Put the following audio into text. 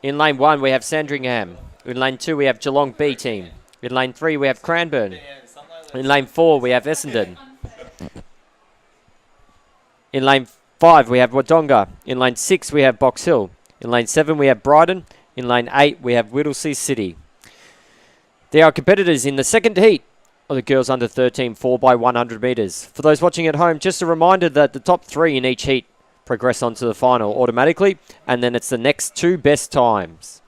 In lane 1, we have Sandringham. In lane 2, we have Geelong B team. In lane 3, we have Cranbourne. In lane 4, we have Essendon. In lane 5, we have Wodonga. In lane 6, we have Box Hill. In lane 7, we have Brighton. In lane 8, we have Whittlesea City. There are competitors in the second heat of the girls under 13 4x100 metres. For those watching at home, just a reminder that the top 3 in each heat progress on to the final automatically, and then it's the next 2 best times.